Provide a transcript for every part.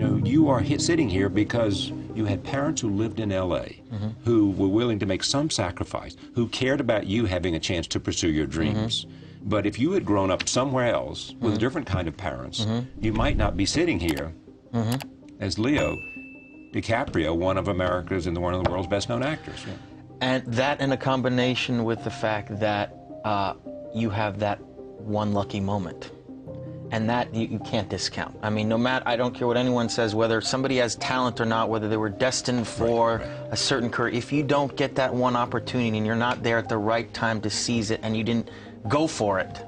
know, you are sitting here because you had parents who lived in L.A., who were willing to make some sacrifice, who cared about you having a chance to pursue your dreams. But if you had grown up somewhere else with a different kind of parents, you might not be sitting here as Leo DiCaprio, one of America's and one of the world's best-known actors. Yeah. And that in a combination with the fact that you have that one lucky moment. And that you can't discount. I mean, no matter, I don't care what anyone says, whether somebody has talent or not, whether they were destined for a certain career, if you don't get that one opportunity and you're not there at the right time to seize it and you didn't go for it,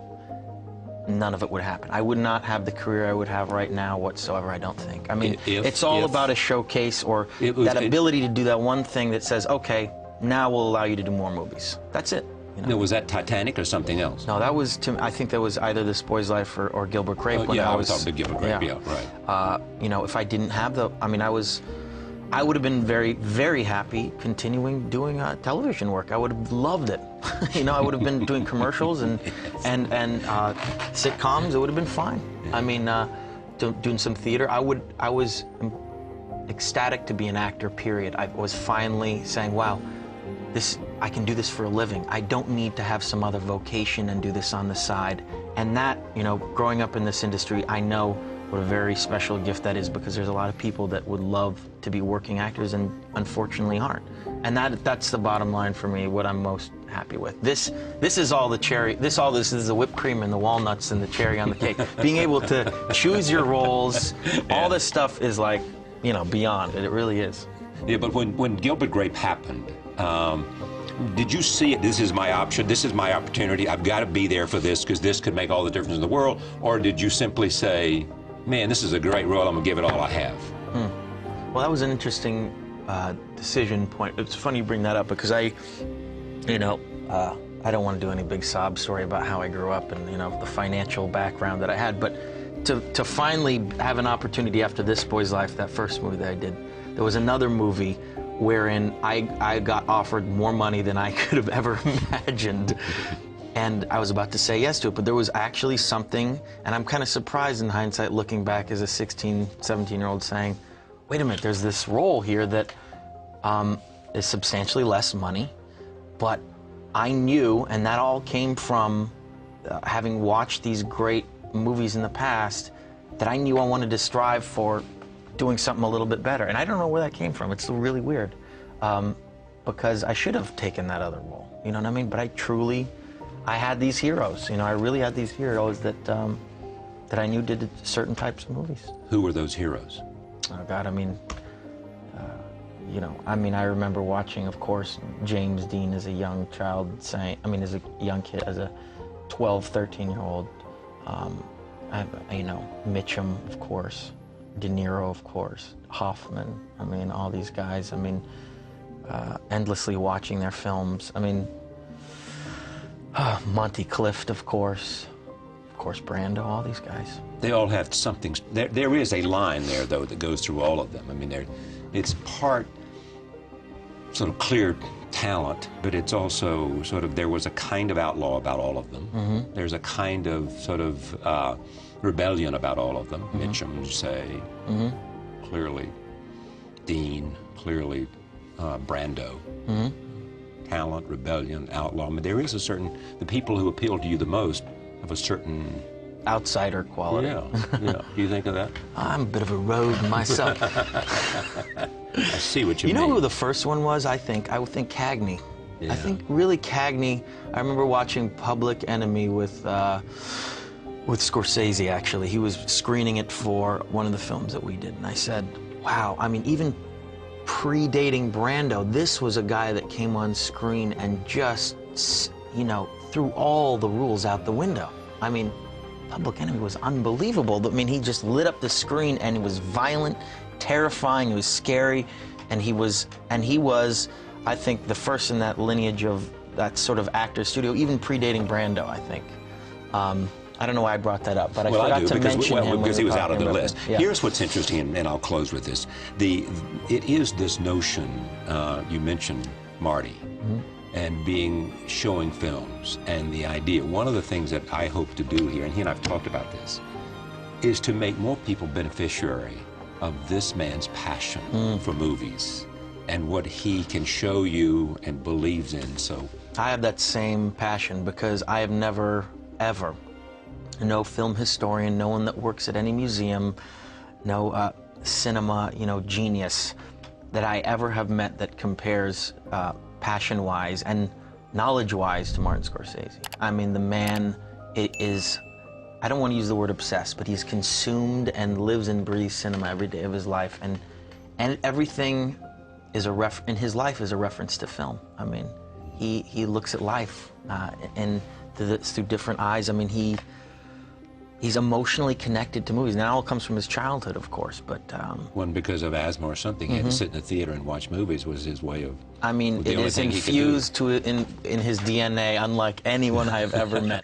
none of it would happen. I would not have the career I would have right now whatsoever, I don't think. I mean, it's all about a showcase or that ability to do that one thing that says, okay, now we'll allow you to do more movies. That's it. You know? No, was that Titanic or something else? No, that was, I think that was either This Boy's Life or Gilbert Grape. Yeah, I was talking to Gilbert Grape, yeah, right. You know, if I didn't have the, I mean, I would have been very, very happy continuing doing television work. I would have loved it. You know, I would have been doing commercials and sitcoms. It would have been fine. Yeah. I mean, doing some theater. I was ecstatic to be an actor, period. I was finally saying, wow, I can do this for a living. I don't need to have some other vocation and do this on the side. And that, you know, growing up in this industry, I know what a very special gift that is, because there's a lot of people that would love to be working actors and unfortunately aren't. And that's the bottom line for me, what I'm most happy with. This is all the cherry, this is the whipped cream and the walnuts and the cherry on the cake. Being able to choose your roles, all this stuff is like, you know, beyond it. It really is. Yeah, but when Gilbert Grape happened, did you see it, this is my option, this is my opportunity, I've got to be there for this because this could make all the difference in the world? Or did you simply say, man, this is a great role, I'm going to give it all I have? Well, that was an interesting decision point. It's funny you bring that up because I don't want to do any big sob story about how I grew up and, you know, the financial background that I had, but to finally have an opportunity after This Boy's Life, that first movie that I did, there was another movie wherein I got offered more money than I could have ever imagined. And I was about to say yes to it, but there was actually something, and I'm kind of surprised in hindsight looking back as a 16, 17-year-old saying, wait a minute, there's this role here that is substantially less money, but I knew, and that all came from having watched these great movies in the past, that I knew I wanted to strive for doing something a little bit better. And I don't know where that came from. It's really weird, because I should have taken that other role, you know what I mean? But I had these heroes, you know, I really had these heroes that I knew did certain types of movies. Who were those heroes? Oh God, I mean, you know, I mean, I remember watching, of course, James Dean as a young child saying, I mean, as a young kid, as a 12, 13-year-old, you know, Mitchum, of course, De Niro, of course, Hoffman, I mean, all these guys, I mean, endlessly watching their films. I mean, Monty Clift, of course Brando, all these guys. They all have something. There is a line there, though, that goes through all of them. I mean, it's part sort of clear talent, but it's also sort of, there was a kind of outlaw about all of them. There's a kind of sort of rebellion about all of them. Mitchum, say, clearly Dean, clearly Brando. Talent, rebellion, outlaw. I mean, there is a certain, the people who appeal to you the most have a certain outsider quality. Yeah, yeah. Do you think of that? I'm a bit of a rogue myself. I see what you mean. You know who the first one was? I would think Cagney. Yeah. I think really Cagney. I remember watching Public Enemy with Scorsese, actually. He was screening it for one of the films that we did, and I said, wow, I mean, even predating Brando, this was a guy that came on screen and just, you know, threw all the rules out the window. I mean, Public Enemy was unbelievable. I mean, he just lit up the screen and it was violent, terrifying, it was scary, and he was, I think, the first in that lineage of that sort of actor studio, even predating Brando, I think. I don't know why I brought that up, but I forgot to mention him because he was out of the list. Yeah. Here's what's interesting, and I'll close with this. It is this notion, you mentioned Marty, and showing films, and the idea. One of the things that I hope to do here, and he and I have talked about this, is to make more people beneficiary of this man's passion for movies and what he can show you and believes in. So I have that same passion because I have never, ever, no film historian, no one that works at any museum, no cinema, genius that I ever have met that compares passion-wise and knowledge-wise to Martin Scorsese. I mean, the man is, I don't want to use the word obsessed, but he's consumed and lives and breathes cinema every day of his life, and everything is in his life is a reference to film. I mean, he looks at life and through different eyes. I mean, he's emotionally connected to movies. Now, it all comes from his childhood, of course, but one because of asthma or something, he had to sit in the theater and watch movies was his way of. I mean, it is infused in his DNA, unlike anyone I have ever met.